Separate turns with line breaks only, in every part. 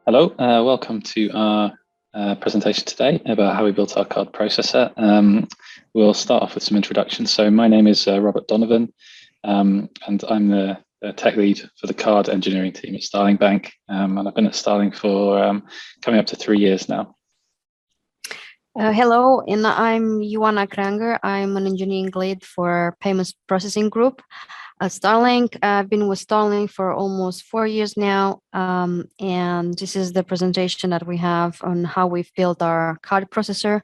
Hello, welcome to our presentation today about how we built our card processor. We'll start off with some introductions. So my name is Robert Donovan, and I'm the tech lead for the card engineering team at Starling Bank. And I've been at Starling for coming up to 3 years now.
Hello, and I'm Ioana Creanga. I'm an engineering lead for payments processing group at Starling. I've been with Starling for almost 4 years now, and this is the presentation that we have on how we've built our card processor.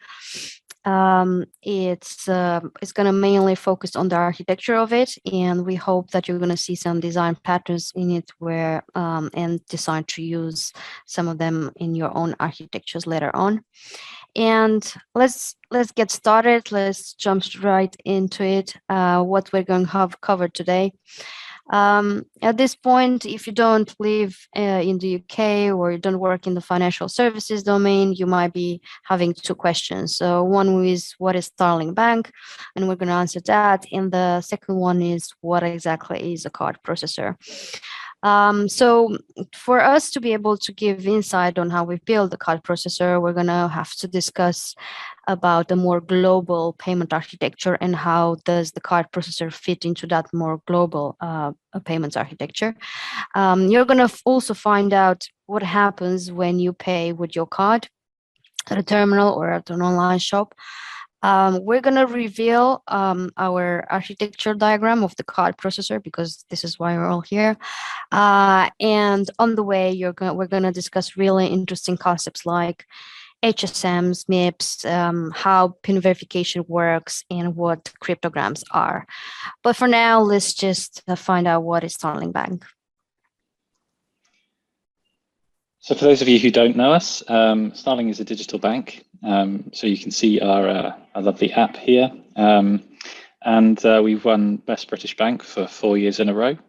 It's going to mainly focus on the architecture of it, and we hope that you're going to see some design patterns in it where and decide to use some of them in your own architectures later on. And let's get started. Let's jump right into it. What we're going to have covered today. At this point, if you don't live in the UK or you don't work in the financial services domain, you might be having two questions. So one is, what is Starling Bank? And we're going to answer that. And the second one is, what exactly is a card processor? So for us to be able to give insight on how we build the card processor, we're going to have to discuss about a more global payment architecture and how does the card processor fit into that more global payments architecture. You're going to also find out what happens when you pay with your card at a terminal or at an online shop. We're going to reveal our architecture diagram of the card processor because this is why we're all here. And on the way, we're going to discuss really interesting concepts like HSMs, MIPS, how PIN verification works, and what cryptograms are. But for now, let's just find out what is Starling Bank.
So for those of you who don't know us, Starling is a digital bank. So you can see our lovely app here. And we've won Best British Bank for 4 years in a row.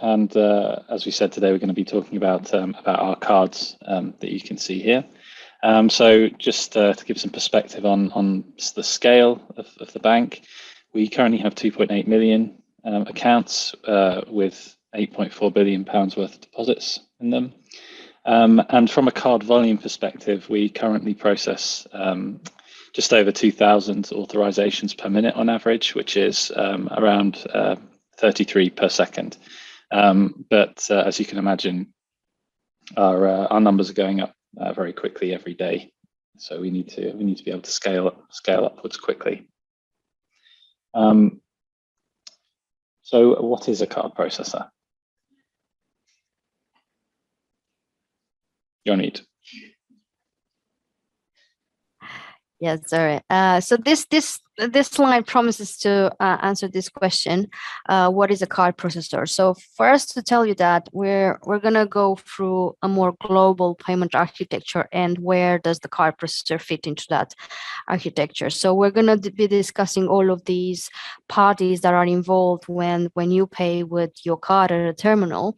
And as we said today, we're going to be talking about our cards that you can see here. So just to give some perspective on the scale of the bank, we currently have 2.8 million accounts with £8.4 billion worth of deposits in them. And from a card volume perspective, we currently process just over 2,000 authorizations per minute on average, which is around 33 per second. But as you can imagine, our numbers are going up very quickly every day. So we need to be able to scale upwards quickly. So what is a card processor? Jonid.
Yes, sorry. So this slide promises to answer this question. What is a card processor? So first, to tell you that we're gonna go through a more global payment architecture and where does the card processor fit into that architecture. So we're gonna be discussing all of these parties that are involved when you pay with your card at a terminal.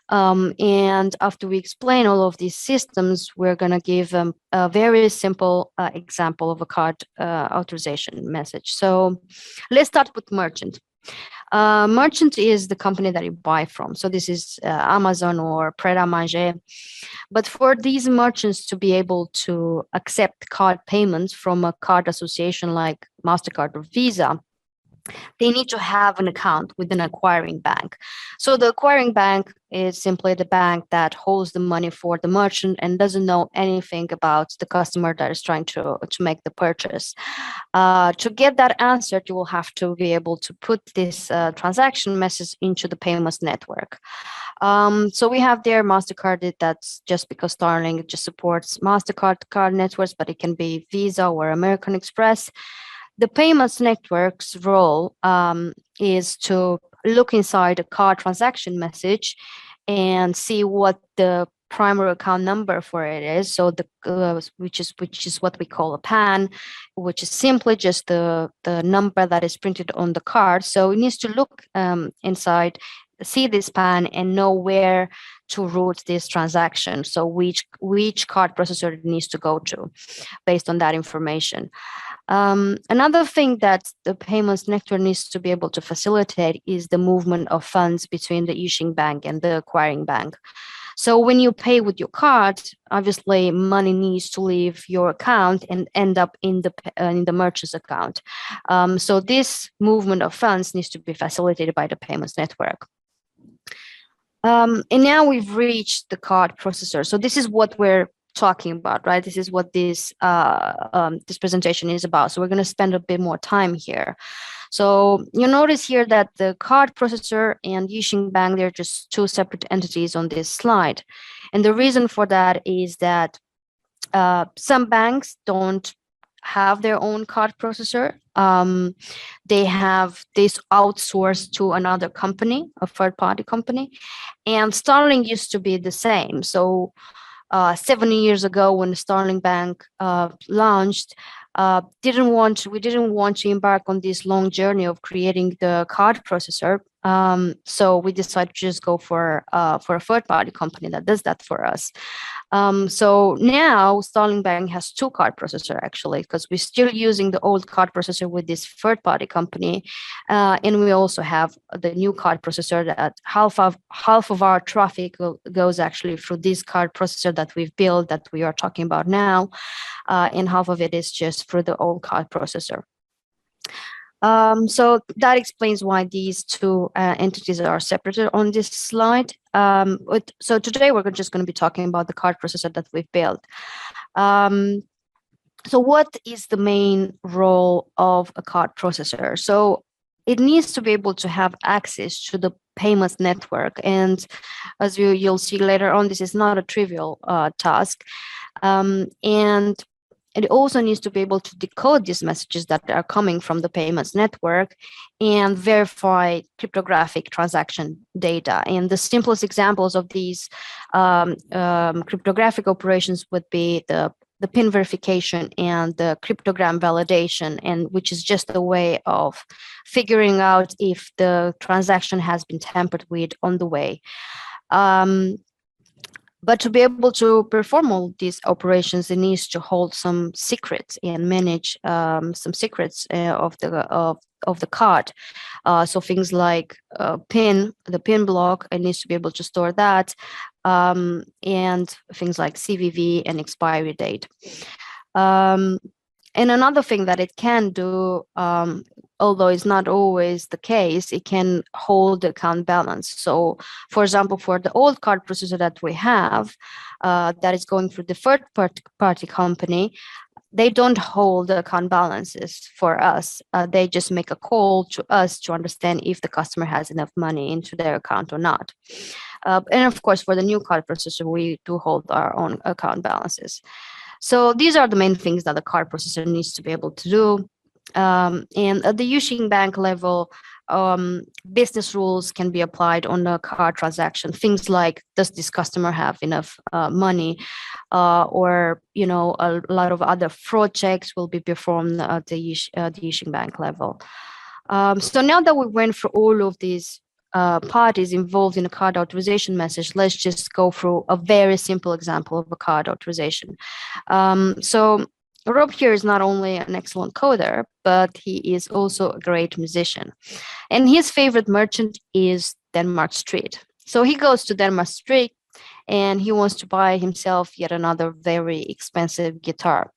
And after we explain all of these systems, we're gonna give a very simple example of a card authorization message. So let's start with merchant. Merchant is the company that you buy from. So this is Amazon or Pret a Manger. But for these merchants to be able to accept card payments from a card association like MasterCard or Visa, they need to have an account with an acquiring bank. So the acquiring bank is simply the bank that holds the money for the merchant and doesn't know anything about the customer that is trying to make the purchase. To get that answered, you will have to be able to put this transaction message into the payments network. So we have there MasterCard. That's just because Starling just supports MasterCard card networks, but it can be Visa or American Express. The payments network's role is to look inside a card transaction message and see what the primary account number for it is. So the which is what we call a PAN, which is simply just the number that is printed on the card. So it needs to look inside, see this PAN, and know where to route this transaction. So which card processor it needs to go to based on that information. Another thing that the payments network needs to be able to facilitate is the movement of funds between the issuing bank and the acquiring bank. So when you pay with your card, obviously money needs to leave your account and end up in the merchant's account. So this movement of funds needs to be facilitated by the payments network. And now we've reached the card processor. So this is what we're talking about, right? This is what this presentation is about. So we're going to spend a bit more time here. So you notice here that the card processor and Yixing Bank, they're just two separate entities on this slide. And the reason for that is that some banks don't have their own card processor. They have this outsourced to another company, a third-party company. And Starling used to be the same. So 7 years ago, when the Starling Bank launched, we didn't want to embark on this long journey of creating the card processor. So we decided to just go for a third-party company that does that for us. So now Starling Bank has two card processor actually, because we're still using the old card processor with this third-party company, and we also have the new card processor that half of our traffic goes actually through this card processor that we've built that we are talking about now, and half of it is just through the old card processor. So that explains why these two entities are separated on this slide. So today we're just going to be talking about the card processor that we've built. So what is the main role of a card processor? So it needs to be able to have access to the payments network. And as you'll see later on, this is not a trivial task. And it also needs to be able to decode these messages that are coming from the payments network and verify cryptographic transaction data. And the simplest examples of these cryptographic operations would be the PIN verification and the cryptogram validation, and which is just a way of figuring out if the transaction has been tampered with on the way. But to be able to perform all these operations, it needs to hold some secrets and manage some secrets of the card. So things like the PIN block, it needs to be able to store that, and things like CVV and expiry date. And another thing that it can do, although it's not always the case, it can hold the account balance. So, for example, for the old card processor that we have, that is going through the third-party company, they don't hold the account balances for us. They just make a call to us to understand if the customer has enough money into their account or not. And of course, for the new card processor, we do hold our own account balances. So these are the main things that the card processor needs to be able to do. And at the Yixing Bank level, business rules can be applied on the card transaction. Things like, does this customer have enough money? Or, a lot of other fraud checks will be performed at the Yixing Bank level. So now that we went through all of these parties involved in a card authorization message, let's just go through a very simple example of a card authorization. So Rob here is not only an excellent coder, but he is also a great musician. And his favorite merchant is Denmark Street. So he goes to Denmark Street and he wants to buy himself yet another very expensive guitar.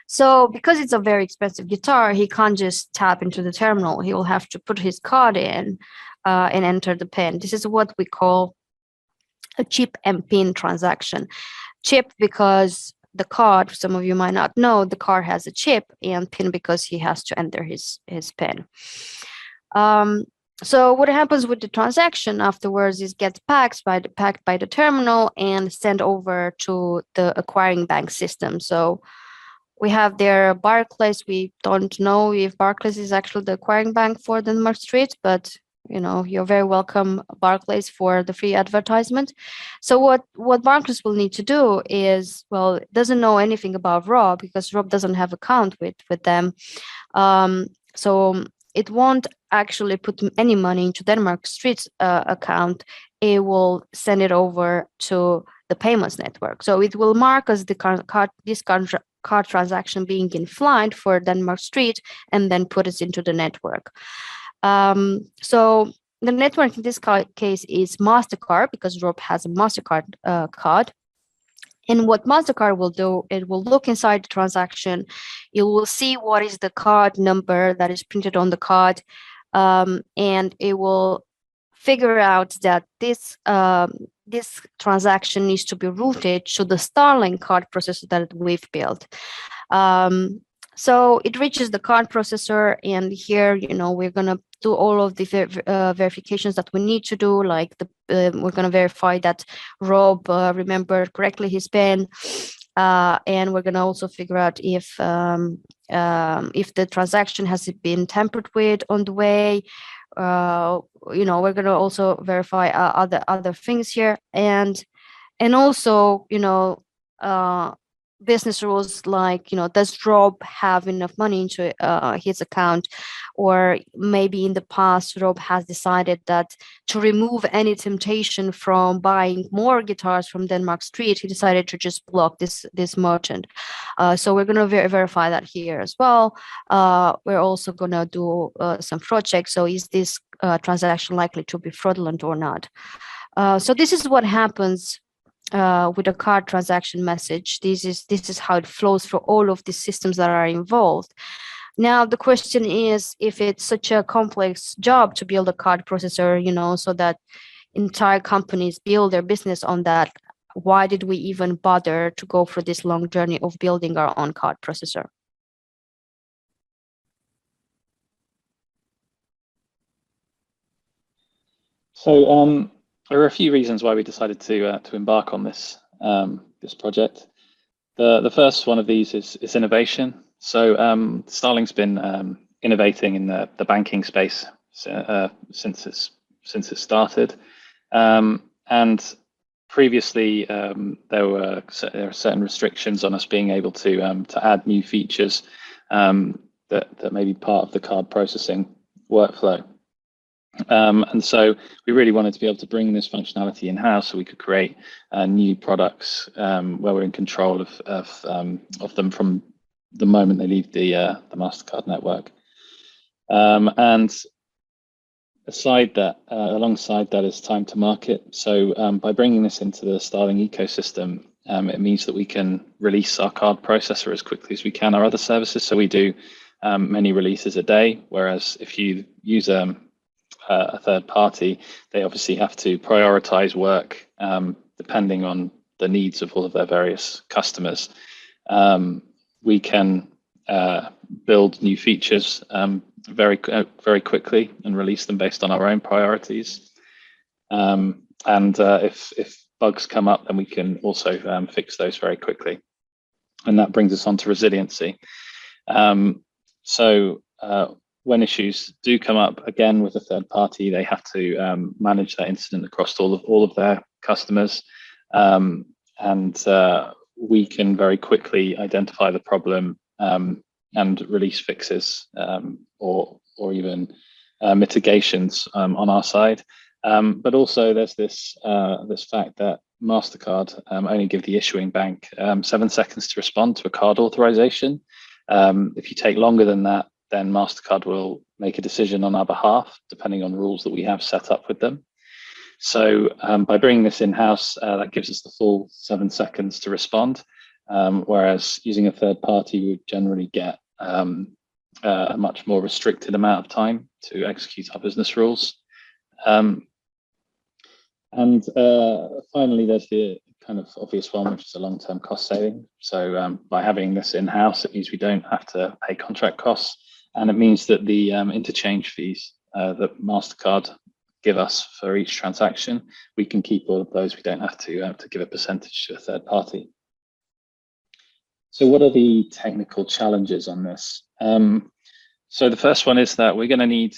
So because it's a very expensive guitar, he can't just tap into the terminal. He will have to put his card in and enter the PIN. This is what we call a chip and PIN transaction. Chip because the card, some of you might not know, the card has a chip, and PIN because he has to enter his PIN. So what happens with the transaction afterwards is gets packed by the terminal and sent over to the acquiring bank system. So we have there Barclays. We don't know if Barclays is actually the acquiring bank for Denmark Street, but you're very welcome, Barclays, for the free advertisement. So what Barclays will need to do is, well, it doesn't know anything about Rob because Rob doesn't have account with them. So it won't actually put any money into Denmark Street's account. It will send it over to the payments network. So it will mark as this card transaction being in flight for Denmark Street and then put it into the network. So the network in this case is MasterCard, because Rob has a MasterCard card. And what MasterCard will do, it will look inside the transaction. It will see what is the card number that is printed on the card, and it will figure out that this transaction needs to be routed to the Starling card processor that we've built. So it reaches the card processor, and here, we're gonna do all of the verifications that we need to do, like we're gonna verify that Rob remembered correctly his PIN, and we're gonna also figure out if the transaction has been tampered with on the way. We're gonna also verify other things here, and also business rules like, does Rob have enough money into his account, or maybe in the past Rob has decided that to remove any temptation from buying more guitars from Denmark Street, he decided to just block this merchant. So we're going to verify that here as well. We're also going to do some fraud checks. So is this transaction likely to be fraudulent or not? So this is what happens with a card transaction message. This is how it flows for all of the systems that are involved. Now the question is, if it's such a complex job to build a card processor, so that entire companies build their business on that, why did we even bother to go for this long journey of building our own card processor?
So there are a few reasons why we decided to embark on this project. The first one of these is innovation. So Starling's been innovating in the banking space since it started, and previously there are certain restrictions on us being able to add new features that may be part of the card processing workflow. And so we really wanted to be able to bring this functionality in-house so we could create new products where we're in control of them from the moment they leave the MasterCard network. And alongside that is time to market. So by bringing this into the Starling ecosystem, it means that we can release our card processor as quickly as we can our other services. So we do many releases a day, whereas if you use a third party, they obviously have to prioritize work depending on the needs of all of their various customers. We can build new features very quickly and release them based on our own priorities. And if bugs come up, then we can also fix those very quickly. And that brings us on to resiliency. When issues do come up, again, with a third party, they have to manage that incident across all of their customers. And we can very quickly identify the problem and release fixes or even mitigations on our side. But also there's this fact that MasterCard only give the issuing bank 7 seconds to respond to a card authorization. If you take longer than that, then MasterCard will make a decision on our behalf, depending on rules that we have set up with them. So by bringing this in-house, that gives us the full 7 seconds to respond, whereas using a third party, we generally get a much more restricted amount of time to execute our business rules. And finally, there's the kind of obvious one, which is a long-term cost saving. So by having this in-house, it means we don't have to pay contract costs. And it means that the interchange fees that MasterCard give us for each transaction, we can keep all of those. We don't have to give a percentage to a third party. So what are the technical challenges on this? So the first one is that we're going to need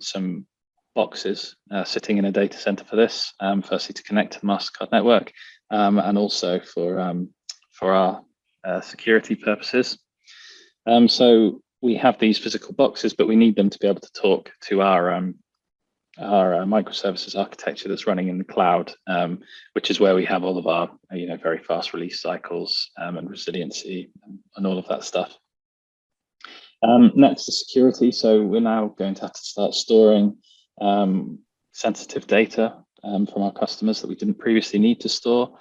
some boxes sitting in a data center for this, firstly to connect to the MasterCard network, and also for our security purposes. So we have these physical boxes, but we need them to be able to talk to our microservices architecture that's running in the cloud, which is where we have all of our very fast release cycles and resiliency and all of that stuff. Next is security. So we're now going to have to start storing sensitive data from our customers that we didn't previously need to store.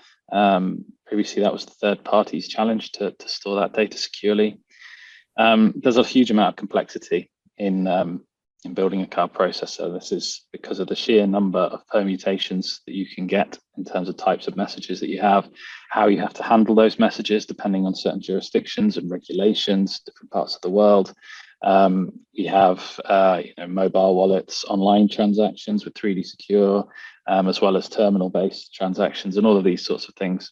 Previously, that was the third party's challenge to store that data securely. There's a huge amount of complexity in building a card processor. This is because of the sheer number of permutations that you can get in terms of types of messages that you have, how you have to handle those messages depending on certain jurisdictions and regulations, different parts of the world. We have mobile wallets, online transactions with 3D Secure, as well as terminal-based transactions and all of these sorts of things.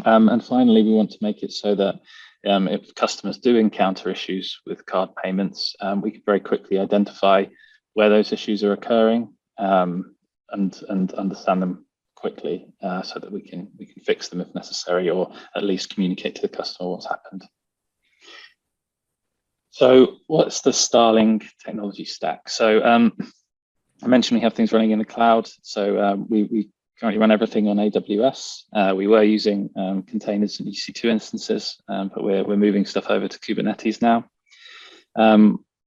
And finally, we want to make it so that if customers do encounter issues with card payments, we can very quickly identify where those issues are occurring and understand them quickly so that we can fix them if necessary, or at least communicate to the customer what's happened. So what's the Starling technology stack? So I mentioned we have things running in the cloud. So we currently run everything on AWS. We were using containers and EC2 instances, but we're moving stuff over to Kubernetes now.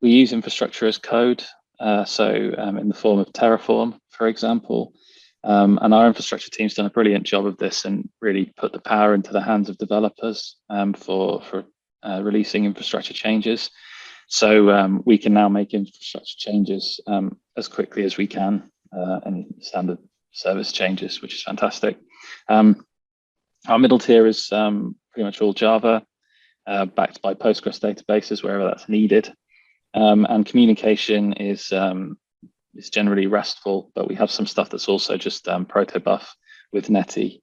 We use infrastructure as code, so in the form of Terraform, for example. And our infrastructure team's done a brilliant job of this and really put the power into the hands of developers for releasing infrastructure changes. So we can now make infrastructure changes as quickly as we can, and standard service changes, which is fantastic. Our middle tier is pretty much all Java, backed by Postgres databases wherever that's needed. And communication is generally RESTful, but we have some stuff that's also just protobuf with Netty,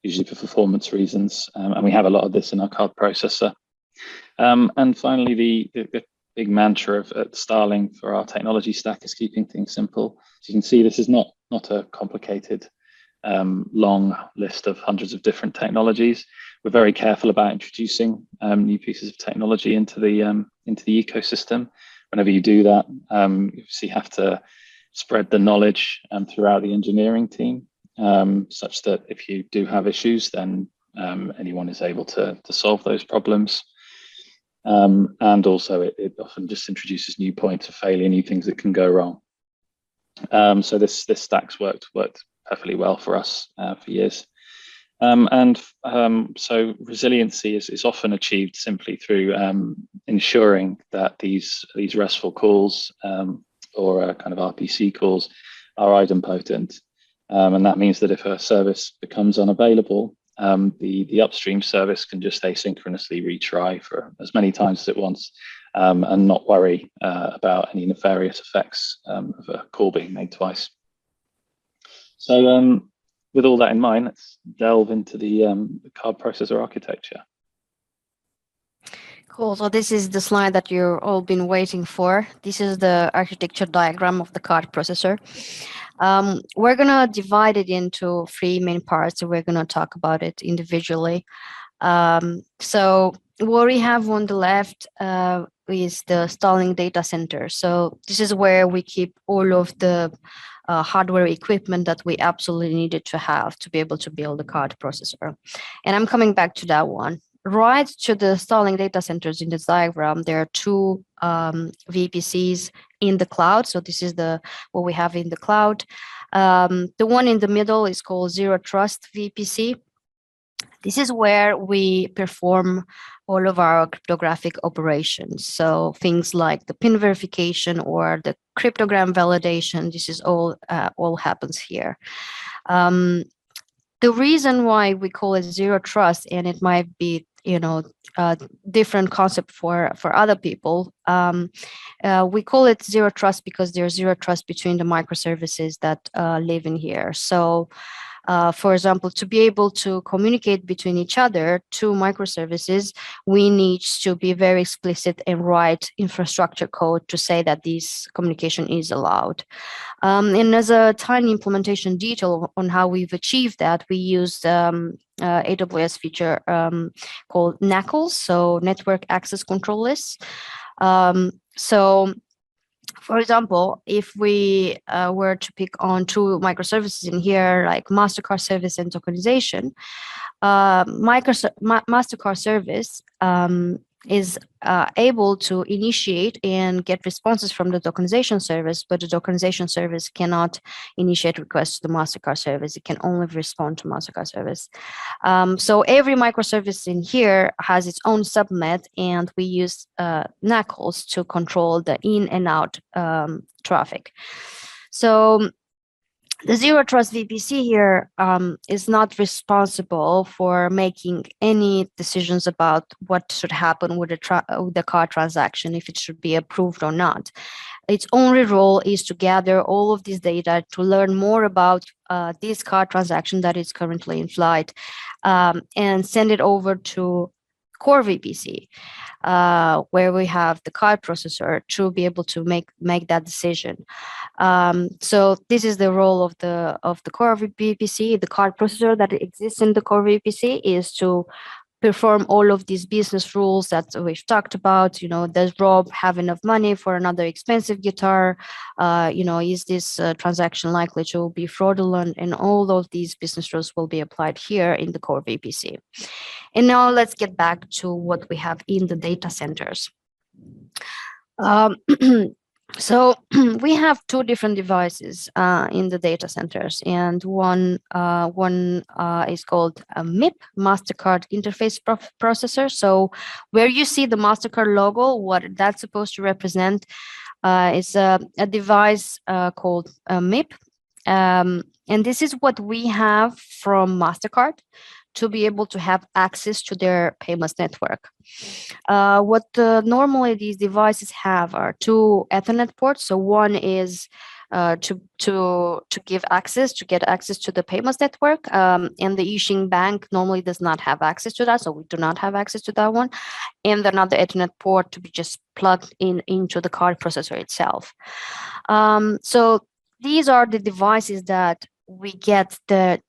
usually for performance reasons. And we have a lot of this in our card processor. And finally, the big mantra at Starling for our technology stack is keeping things simple. As you can see, this is not a complicated, long list of hundreds of different technologies. We're very careful about introducing new pieces of technology into the ecosystem. Whenever you do that, you have to spread the knowledge throughout the engineering team, such that if you do have issues, then anyone is able to solve those problems. And also it often just introduces new points of failure, new things that can go wrong. So this stack's worked perfectly well for us for years. So resiliency is often achieved simply through ensuring that these RESTful calls or kind of RPC calls are idempotent. And that means that if a service becomes unavailable, the upstream service can just asynchronously retry for as many times as it wants and not worry about any nefarious effects of a call being made twice. So with all that in mind, let's delve into the card processor architecture.
Cool. So this is the slide that you've all been waiting for. This is the architecture diagram of the card processor. We're going to divide it into three main parts. So we're going to talk about it individually. So what we have on the left is the Starling data center. So this is where we keep all of the hardware equipment that we absolutely needed to have to be able to build a card processor. And I'm coming back to that one. Right to the Starling data centers in this diagram, there are two VPCs in the cloud. So this is what we have in the cloud. The one in the middle is called Zero Trust VPC. This is where we perform all of our cryptographic operations. So things like the PIN verification or the cryptogram validation, this is all happens here. The reason why we call it Zero Trust, and it might be different concept for other people. We call it Zero Trust because there's zero trust between the microservices that live in here. So, for example, to be able to communicate between each other, two microservices, we need to be very explicit and write infrastructure code to say that this communication is allowed. And as a tiny implementation detail on how we've achieved that, we used AWS feature called NACLs, so Network Access Control Lists. So, for example, if we were to pick on two microservices in here, like MasterCard Service and tokenization, MasterCard Service is able to initiate and get responses from the tokenization service, but the tokenization service cannot initiate requests to the MasterCard service. It can only respond to MasterCard service. So every microservice in here has its own subnet, and we use NACLs to control the in and out traffic. So the Zero Trust VPC here is not responsible for making any decisions about what should happen with the card transaction, if it should be approved or not. Its only role is to gather all of this data to learn more about this card transaction that is currently in flight, and send it over to core VPC, where we have the card processor to be able to make that decision. So this is the role of the core VPC. The card processor that exists in the core VPC is to perform all of these business rules that we've talked about. Does Rob have enough money for another expensive guitar? Is this transaction likely to be fraudulent? And all of these business rules will be applied here in the core VPC. And now let's get back to what we have in the data centers. So we have two different devices in the data centers, and one is called a MIP, MasterCard Interface Processor. So where you see the MasterCard logo, what that's supposed to represent is a device called a MIP. And this is what we have from MasterCard to be able to have access to their payments network. What normally these devices have are two Ethernet ports. So one is to get access to the payments network, and the issuing bank normally does not have access to that, so we do not have access to that one. And another Ethernet port to be just plugged into the card processor itself. So these are the devices that we get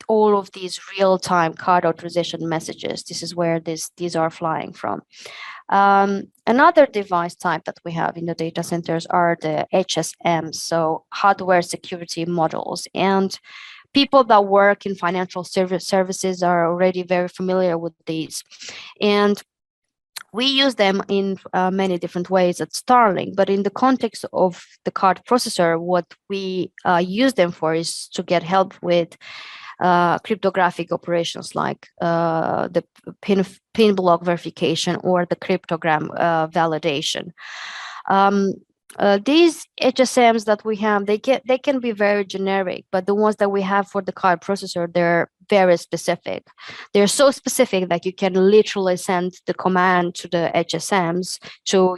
all of these real-time card authorization messages. This is where these are flying from. Another device type that we have in the data centers are the HSMs, so hardware security modules. And people that work in financial services are already very familiar with these. And we use them in many different ways at Starling, but in the context of the card processor, what we use them for is to get help with cryptographic operations like the pin block verification or the cryptogram validation. These HSMs that we have, they can be very generic, but the ones that we have for the card processor, they're very specific. They're so specific that you can literally send the command to the HSMs to,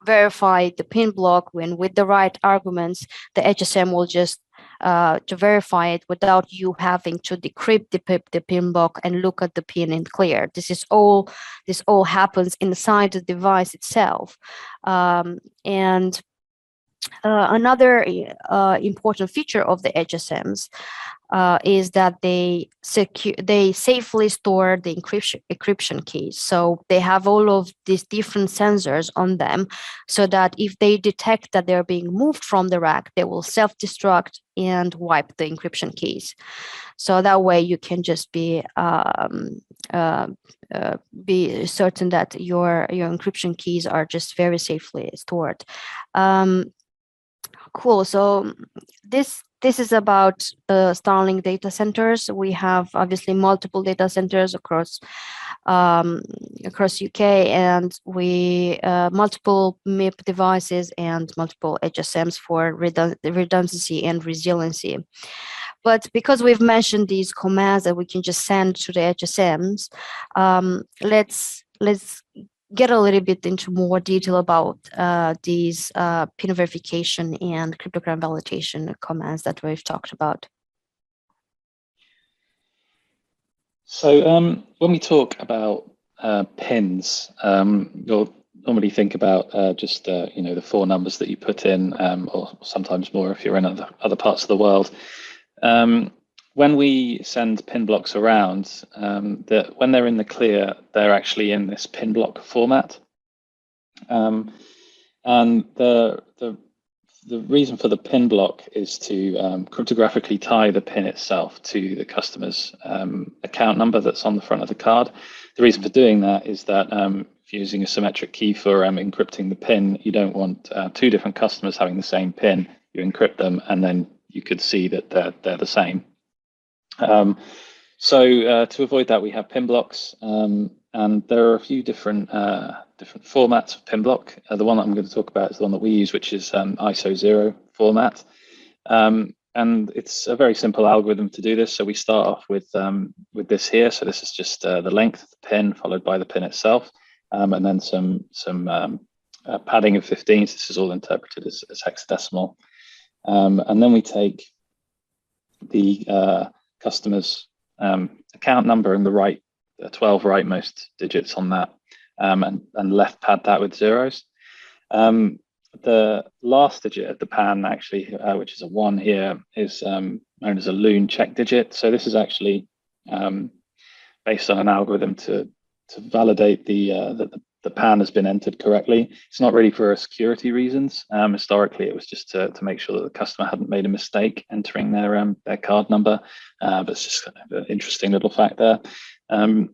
verify the pin block when with the right arguments, the HSM will just to verify it without you having to decrypt the pin block and look at the pin in clear. This all happens inside the device itself. And another important feature of the HSMs is that they safely store the encryption keys. So they have all of these different sensors on them, so that if they detect that they're being moved from the rack, they will self-destruct and wipe the encryption keys. So that way you can just be certain that your encryption keys are just very safely stored. Cool. So this is about the Starling data centers. We have obviously multiple data centers across UK, and we multiple MIP devices and multiple HSMs for redundancy and resiliency. But because we've mentioned these commands that we can just send to the HSMs, let's get a little bit into more detail about these PIN verification and cryptogram validation commands that we've talked about.
So when we talk about pins, you'll normally think about just the four numbers that you put in, or sometimes more if you're in other parts of the world. When we send pin blocks around, when they're in the clear, they're actually in this pin block format. And the reason for the pin block is to cryptographically tie the pin itself to the customer's account number that's on the front of the card. The reason for doing that is that if if you're using a symmetric key for encrypting the PIN, you don't want two different customers having the same PIN. You encrypt them, and then you could see that they're the same. So to avoid that, we have PIN blocks, and there are a few different formats of PIN block. The one that I'm going to talk about is the one that we use, which is ISO 0 format. And it's a very simple algorithm to do this. So we start off with this here. So this is just the length of the pin followed by the pin itself, and then some padding of 15s. This is all interpreted as hexadecimal. And then we take the customer's account number and the 12 rightmost digits on that, and left pad that with zeros. The last digit of the pan, actually, which is a 1 here, is known as a loon check digit. So this is actually based on an algorithm to validate that the pan has been entered correctly. It's not really for security reasons. Historically, it was just to make sure that the customer hadn't made a mistake entering their card number. But it's just kind of an interesting little fact there. And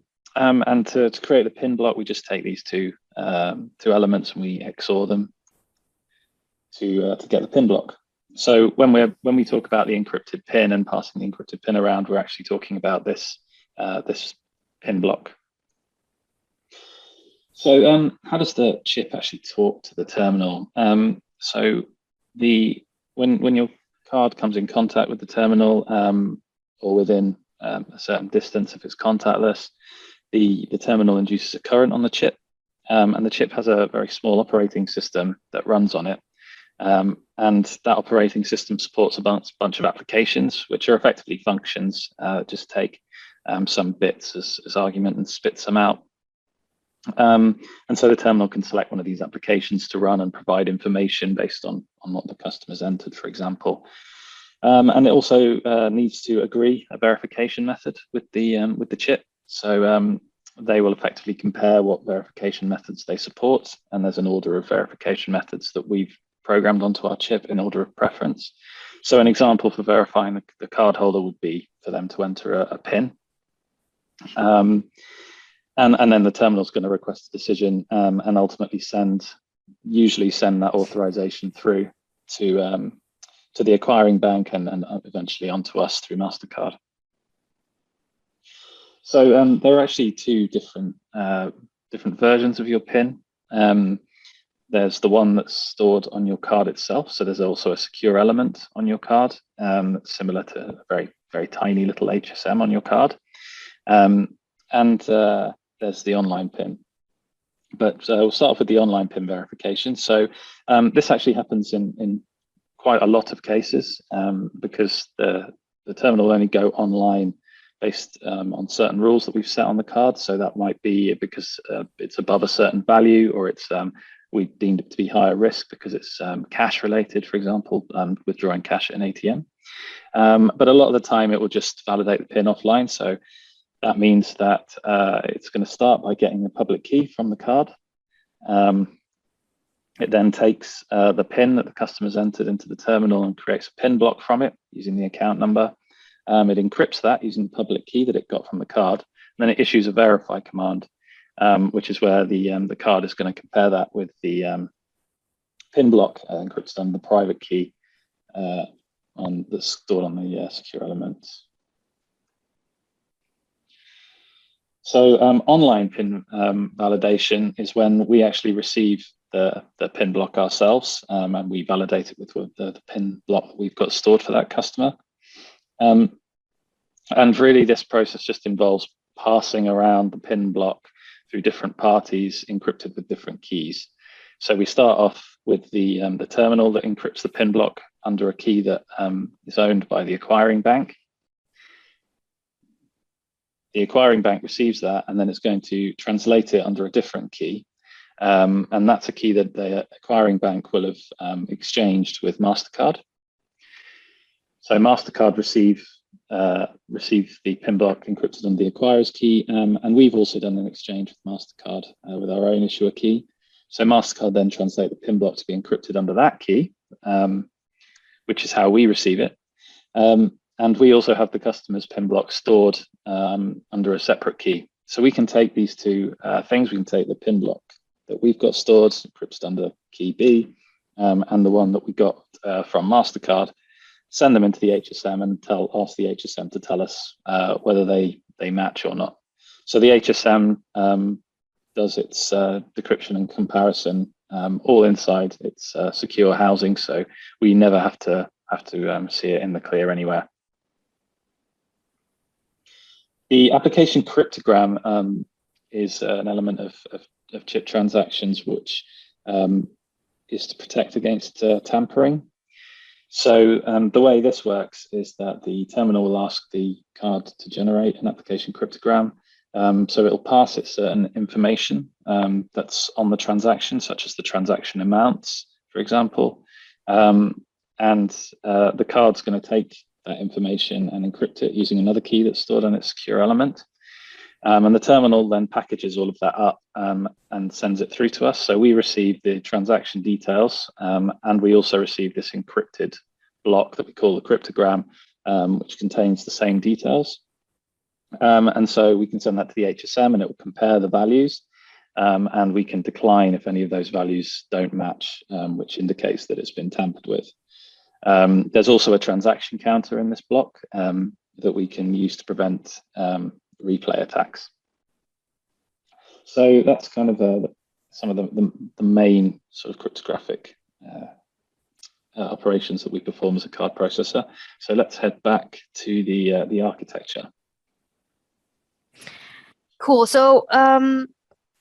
to create the PIN block, we just take these two elements and we XOR them to get the PIN block. So when we talk about the encrypted PIN and passing the encrypted PIN around, we're actually talking about this PIN block. So how does the chip actually talk to the terminal? So when your card comes in contact with the terminal, or within a certain distance, if it's contactless, the terminal induces a current on the chip, and the chip has a very small operating system that runs on it. And that operating system supports a bunch of applications, which are effectively functions. Just take some bits as argument and spits them out. And so the terminal can select one of these applications to run and provide information based on what the customer's entered, for example. And it also needs to agree a verification method with the chip. So they will effectively compare what verification methods they support, and there's an order of verification methods that we've programmed onto our chip in order of preference. So an example for verifying the card holder would be for them to enter a PIN. And then the terminal is going to request a decision, and ultimately usually send that authorization through to the acquiring bank and eventually onto us through MasterCard. So there are actually two different versions of your PIN. There's the one that's stored on your card itself. So there's also a secure element on your card, similar to a very, very tiny little HSM on your card. And there's the online PIN. But we'll start off with the online PIN verification. So this actually happens in quite a lot of cases, because the terminal will only go online based on certain rules that we've set on the card. So that might be because it's above a certain value, or it's we deemed it to be higher risk because it's cash related, for example, withdrawing cash at an ATM. But a lot of the time it will just validate the PIN offline. So that means that it's going to start by getting the public key from the card. It then takes the PIN that the customer's entered into the terminal and creates a PIN block from it using the account number. It encrypts that using the public key that it got from the card. And then it issues a verify command, which is where the card is going to compare that with the PIN block encrypted under the private key that's stored on the secure element. So online PIN validation is when we actually receive the PIN block ourselves, and we validate it with the PIN block that we've got stored for that customer. And really this process just involves passing around the PIN block through different parties encrypted with different keys. So we start off with the terminal that encrypts the PIN block under a key that is owned by the acquiring bank. The acquiring bank receives that, and then it's going to translate it under a different key. And that's a key that the acquiring bank will have exchanged with MasterCard. So MasterCard receive the PIN block encrypted under the acquirer's key, and we've also done an exchange with MasterCard with our own issuer key. So MasterCard then translate the PIN block to be encrypted under that key, which is how we receive it. And we also have the customer's PIN block stored under a separate key. So we can take these two things. We can take the PIN block that we've got stored, encrypted under key B, and the one that we got from MasterCard, send them into the HSM and ask the HSM to tell us whether they match or not. So the HSM does its decryption and comparison all inside its secure housing, so we never have to see it in the clear anywhere. The application cryptogram is an element of chip transactions which is to protect against tampering. So the way this works is that the terminal will ask the card to generate an application cryptogram. So it'll pass it certain information that's on the transaction, such as the transaction amounts, for example. And the card's going to take that information and encrypt it using another key that's stored on its secure element. And the terminal then packages all of that up and sends it through to us. So we receive the transaction details, and we also receive this encrypted block that we call the cryptogram, which contains the same details. And so we can send that to the HSM and it will compare the values, and we can decline if any of those values don't match, which indicates that it's been tampered with. There's also a transaction counter in this block that we can use to prevent replay attacks. So that's kind of some of the main sort of cryptographic operations that we perform as a card processor. So let's head back to the architecture.
Cool. So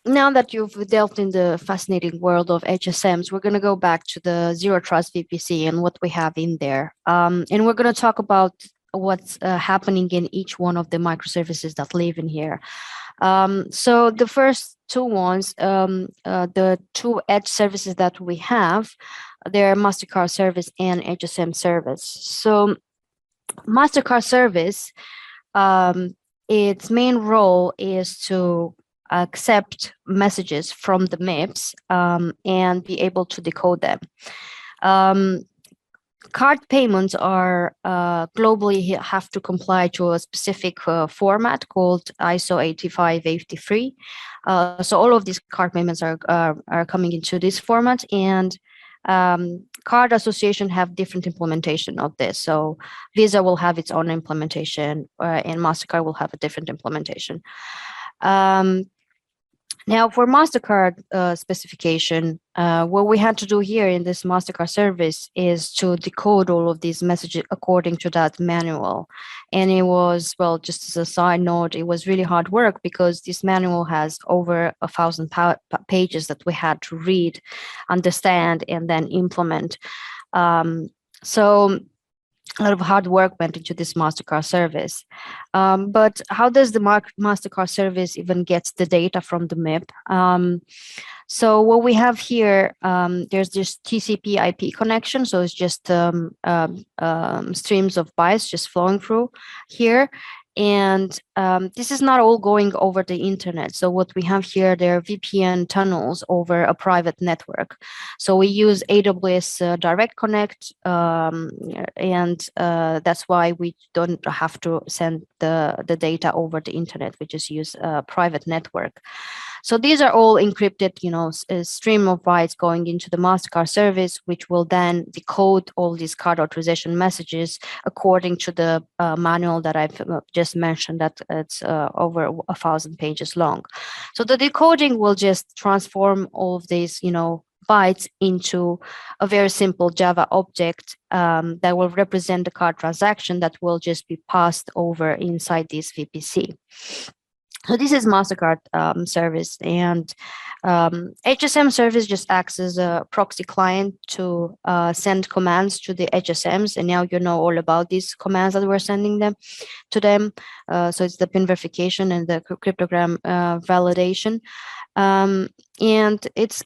now that you've delved in the fascinating world of HSMs, we're going to go back to the Zero Trust VPC and what we have in there. And we're going to talk about what's happening in each one of the microservices that live in here. So the first two ones, the two edge services that we have, they're MasterCard Service and HSM Service. So MasterCard Service, its main role is to accept messages from the MIPS and be able to decode them. Card payments are globally have to comply to a specific format called ISO 8583. So all of these card payments are coming into this format, and card association have different implementation of this. So Visa will have its own implementation, and MasterCard will have a different implementation. Now, for MasterCard specification, what we had to do here in this MasterCard service is to decode all of these messages according to that manual. And it was, well, just as a side note, it was really hard work because this manual has over 1,000 pages that we had to read, understand, and then implement. So a lot of hard work went into this MasterCard service. But how does the MasterCard service even get the data from the MIP? So what we have here, there's this TCP IP connection. So it's just streams of bytes just flowing through here. And this is not all going over the internet. So what we have here, there are VPN tunnels over a private network. So we use AWS Direct Connect, and that's why we don't have to send the data over the internet. We just use a private network. So these are all encrypted, a stream of bytes going into the MasterCard service, which will then decode all these card authorization messages according to the manual that I've just mentioned, that it's over 1,000 pages long. So the decoding will just transform all of these, bytes into a very simple Java object that will represent the card transaction that will just be passed over inside this VPC. So this is MasterCard service, and HSM service just acts as a proxy client to send commands to the HSMs, and now you know all about these commands that we're sending them to them. So it's the PIN verification and the cryptogram validation, and it's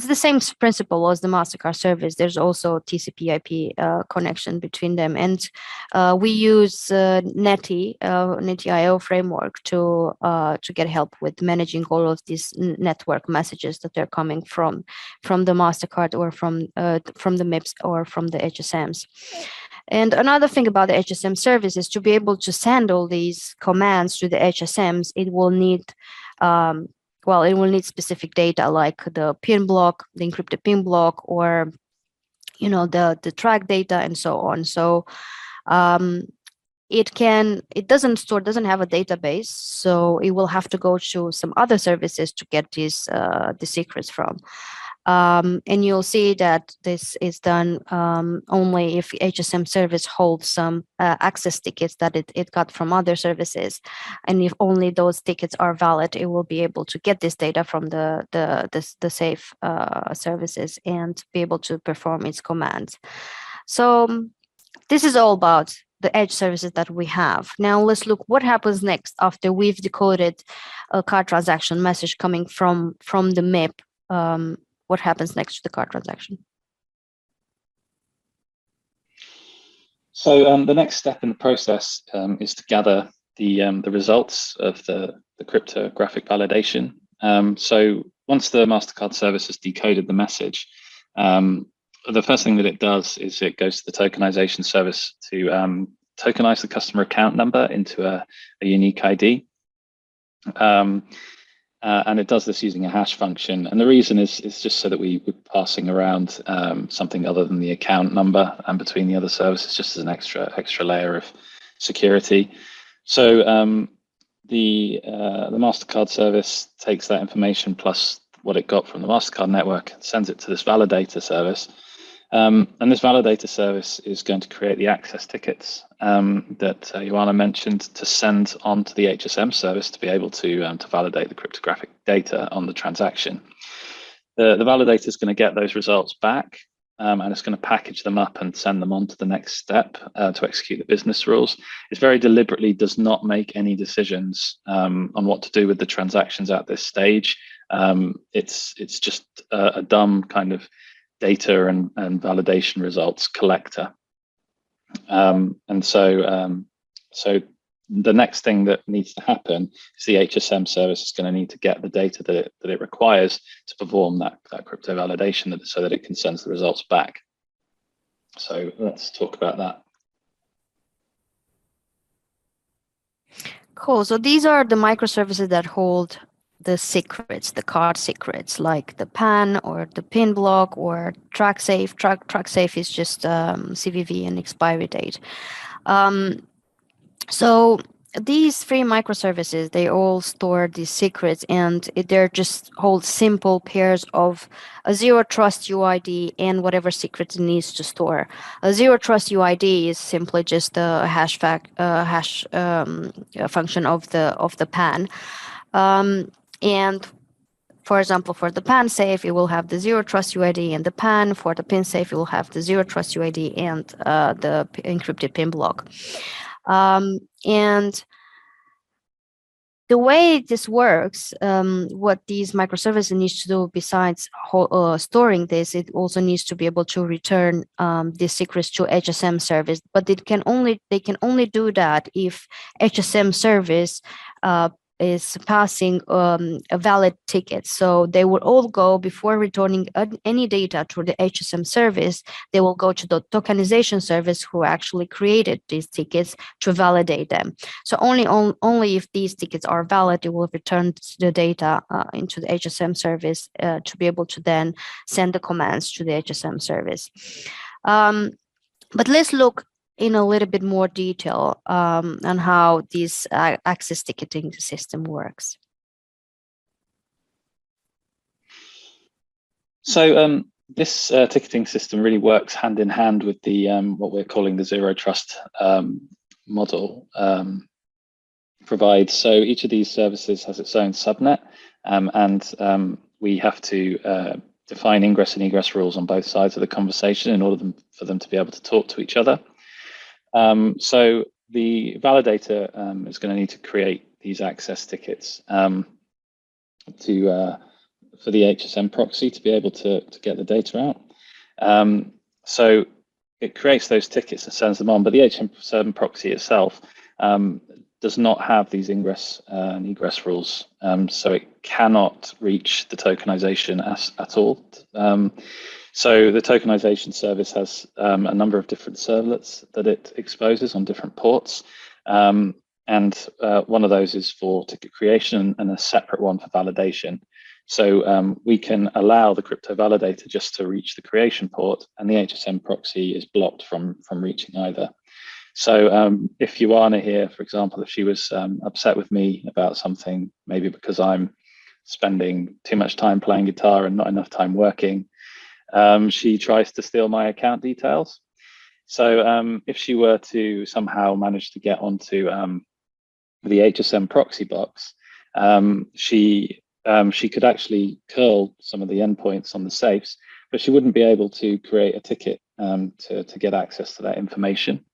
the same principle as the MasterCard service. There's also TCP/IP connection between them, and we use NetIO framework to get help with managing all of these network messages that are coming from the MasterCard or from the MIPS or from the HSMs. And another thing about the HSM service is to be able to send all these commands to the HSMs, it will need it will need specific data like the pin block, the encrypted pin block, or the track data and so on. So it doesn't have a database, so it will have to go to some other services to get these the secrets from. And you'll see that this is done only if HSM service holds some access tickets that it got from other services, and if only those tickets are valid, it will be able to get this data from the safe services and be able to perform its commands. So this is all about the edge services that we have. Now let's look what happens next after we've decoded a card transaction message coming from the MIP. What happens next to the card transaction?
So the next step in the process is to gather the results of the cryptographic validation. So once the MasterCard service has decoded the message, the first thing that it does is it goes to the tokenization service to tokenize the customer account number into a unique ID. And it does this using a hash function. And the reason is just so that we're passing around something other than the account number and between the other services, just as an extra layer of security. So the MasterCard service takes that information plus what it got from the MasterCard network and sends it to this validator service. And this validator service is going to create the access tickets that Ioana mentioned to send on to the HSM service to be able to validate the cryptographic data on the transaction. The validator is going to get those results back, and it's going to package them up and send them on to the next step to execute the business rules. It very deliberately does not make any decisions on what to do with the transactions at this stage. It's just a dumb kind of data and validation results collector. And so the next thing that needs to happen is the HSM service is going to need to get the data that it requires to perform that crypto validation so that it can send the results back. So let's talk about that.
Cool. So these are the microservices that hold the secrets, the card secrets, like the PAN or the PIN block or track safe. Track safe is just CVV and expiry date. So these three microservices, they all store these secrets, and they're just hold simple pairs of a zero trust UID and whatever secret it needs to store. A zero trust UID is simply just a hash function of the PAN. And for example, for the PAN safe, it will have the zero trust UID and the PAN. For the PIN safe, it will have the zero trust UID and the encrypted PIN block. And the way this works, what these microservices needs to do besides storing this, it also needs to be able to return these secrets to HSM service. But they can only do that if HSM service is passing a valid ticket. So they will all go, before returning any data to the HSM service, they will go to the tokenization service who actually created these tickets to validate them. So only if these tickets are valid, it will return the data into the HSM service to be able to then send the commands to the HSM service. But let's look in a little bit more detail on how this access ticketing system works.
So this ticketing system really works hand in hand with the what we're calling the zero trust model provides. So each of these services has its own subnet, and we have to define ingress and egress rules on both sides of the conversation in order for them to be able to talk to each other. So the validator is going to need to create these access tickets for the HSM proxy to be able to get the data out. So it creates those tickets and sends them on, but the HSM proxy itself does not have these ingress and egress rules, so it cannot reach the tokenization at all. So the tokenization service has a number of different servlets that it exposes on different ports. And one of those is for ticket creation and a separate one for validation. So we can allow the crypto validator just to reach the creation port, and the HSM proxy is blocked from reaching either. So if Ioana here, for example, if she was upset with me about something, maybe because I'm spending too much time playing guitar and not enough time working, she tries to steal my account details. So if she were to somehow manage to get onto the HSM proxy box, she could actually curl some of the endpoints on the safes, but she wouldn't be able to create a ticket to get access to that information.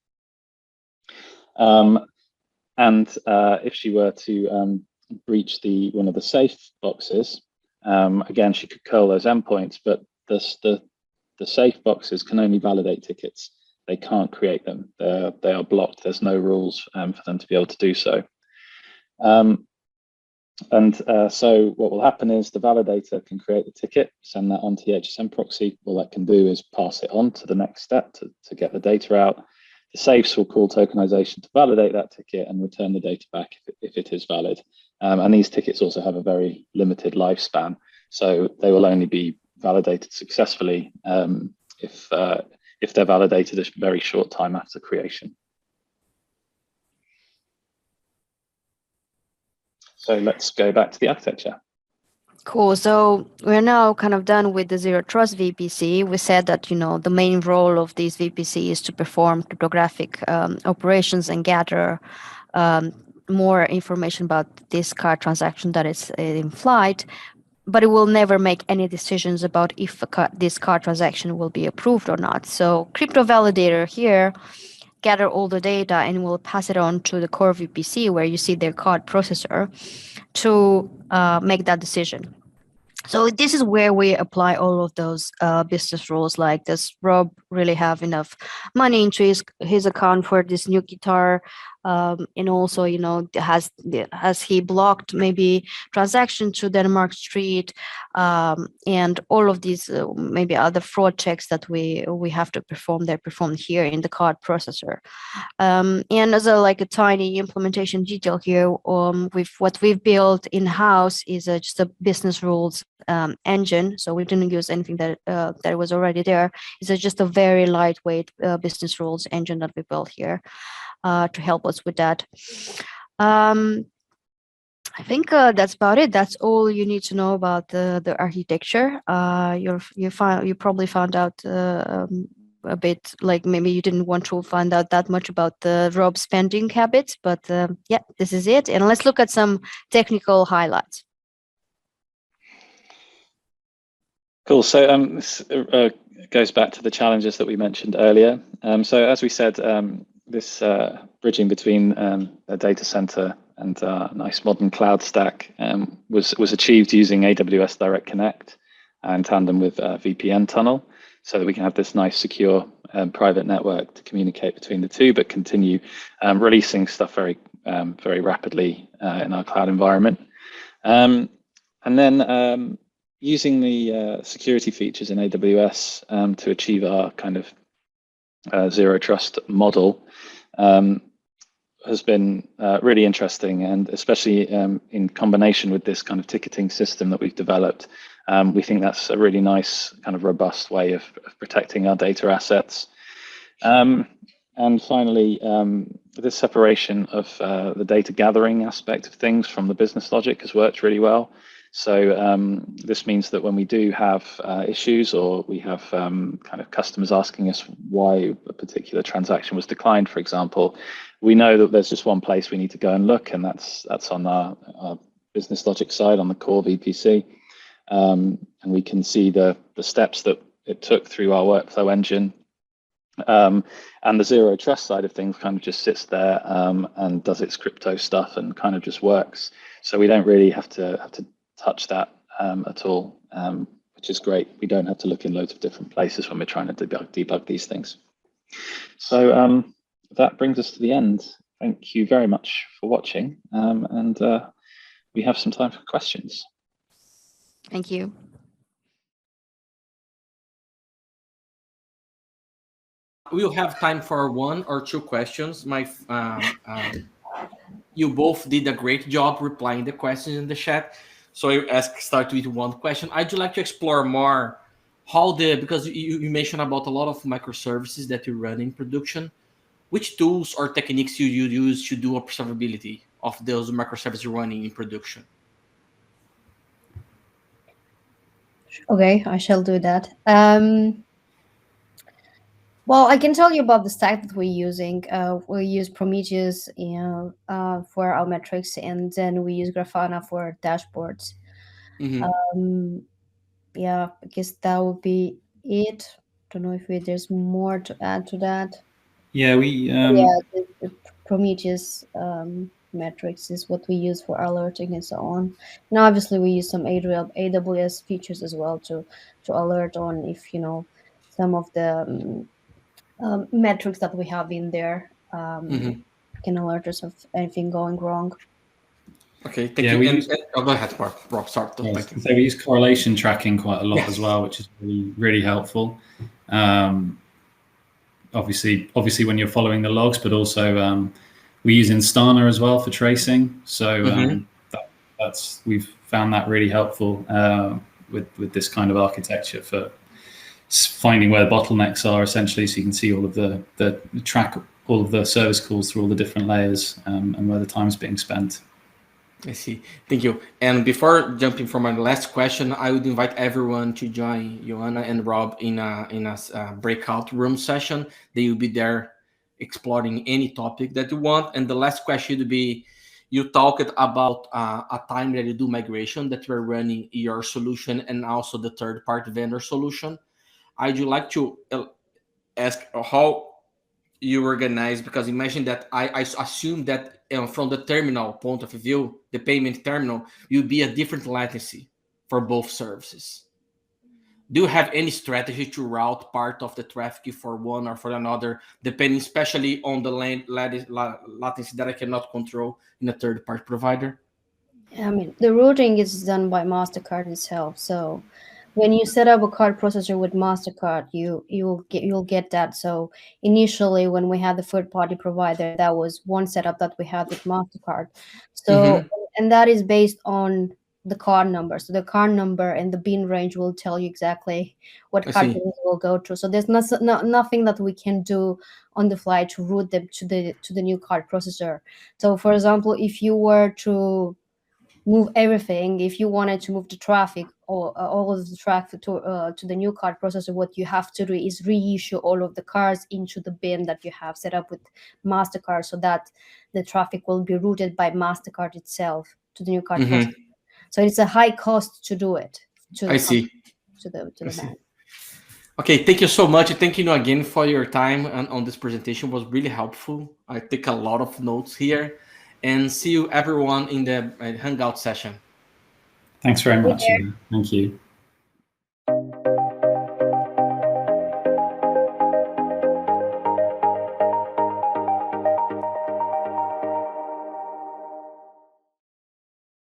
And if she were to breach one of the safe boxes, again, she could curl those endpoints, but the safe boxes can only validate tickets. They can't create them. They are blocked. There's no rules for them to be able to do so. So what will happen is the validator can create the ticket, send that onto the HSM proxy. All that can do is pass it on to the next step to get the data out. The safes will call tokenization to validate that ticket and return the data back if it is valid. And these tickets also have a very limited lifespan, so they will only be validated successfully if they're validated a very short time after creation. So let's go back to the architecture.
Cool. So we're now kind of done with the Zero Trust VPC. We said that, the main role of these VPC is to perform cryptographic operations and gather more information about this card transaction that is in flight, but it will never make any decisions about if this card transaction will be approved or not. So crypto validator here gather all the data and will pass it on to the core VPC, where you see their card processor, to make that decision. So this is where we apply all of those business rules, like, does Rob really have enough money into his account for this new guitar? And also, has he blocked maybe transaction to Denmark Street, and all of these maybe other fraud checks that we have to perform, they're performed here in the card processor. And as a tiny implementation detail here, with what we've built in-house is just a business rules engine. So we didn't use anything that was already there. It's just a very lightweight business rules engine that we built here to help us with that. I think that's about it. That's all you need to know about the architecture. You probably found out a bit, like maybe you didn't want to find out that much about the Rob spending habits, but yeah, this is it. And let's look at some technical highlights.
Cool. So this goes back to the challenges that we mentioned earlier. So as we said, this bridging between a data center and a nice modern cloud stack was achieved using AWS Direct Connect in tandem with VPN tunnel, so that we can have this nice secure private network to communicate between the two, but continue releasing stuff very rapidly in our cloud environment. And then using the security features in AWS to achieve our kind of zero trust model has been really interesting, and especially in combination with this kind of ticketing system that we've developed. We think that's a really nice kind of robust way of protecting our data assets. And finally, this separation of the data gathering aspect of things from the business logic has worked really well. So this means that when we do have issues, or we have kind of customers asking us why a particular transaction was declined, for example, we know that there's just one place we need to go and look, and that's on our business logic side on the core VPC. And we can see the steps that it took through our workflow engine. And the zero trust side of things kind of just sits there and does its crypto stuff and kind of just works. So we don't really have to touch that at all, which is great. We don't have to look in loads of different places when we're trying to debug these things. So that brings us to the end. Thank you very much for watching, and we have some time for questions.
Thank you.
we'll have time for 1 or 2 questions. You both did a great job replying the questions in the chat. So I start with 1 question. I'd like to explore more because you mentioned about a lot of microservices that you run in production. Which tools or techniques you use to do observability of those microservices running in production?
Okay, I shall do that. Well, I can tell you about the stack that we're using. We use Prometheus, for our metrics, and then we use Grafana for dashboards. Yeah, I guess that would be it. Don't know if there's more to add to that.
Yeah,
the Prometheus metrics is what we use for alerting and so on. And obviously, we use some AWS features as well to alert on if some of the metrics that we have in there can alert us of anything going wrong.
Okay, thank you. Go ahead, Rob. Sorry.
So we use correlation tracking quite a lot as well, which is really, really helpful. Obviously, when you're following the logs, but also we use Instana as well for tracing. So we've found that really helpful with this kind of architecture for finding where the bottlenecks are, essentially, so you can see all of the track all of the service calls through all the different layers and where the time is being spent.
I see. Thank you. And before jumping for my last question, I would invite everyone to join Ioana and Rob in a breakout room session. They will be there exploring any topic that you want. And the last question would be, you talked about a time that you do migration that you're running your solution and also the third-party vendor solution. I'd like to ask how you organize, because imagine that I assume that from the terminal point of view, the payment terminal will be a different latency for both services. Do you have any strategy to route part of the traffic for one or for another, depending especially on the latency that I cannot control in a third-party provider?
I mean, the routing is done by MasterCard itself. So when you set up a card processor with MasterCard, you'll get that. So initially, when we had the third-party provider, that was one setup that we had with MasterCard. So and that is based on the card number. So the card number and the bin range will tell you exactly what card it will go to. So there's nothing that we can do on the fly to route them to the new card processor. So for example, if you were to move everything, if you wanted to move the traffic or all of the traffic to the new card processor, what you have to do is reissue all of the cards into the bin that you have set up with MasterCard, so that the traffic will be routed by MasterCard itself to the new card processor. So it's a high cost to do it. To the bank.
Okay, thank you so much. Thank you again for your time on this presentation. It was really helpful. I take a lot of notes here. And see you everyone in the Hangout session.
Thanks very much. Thank you.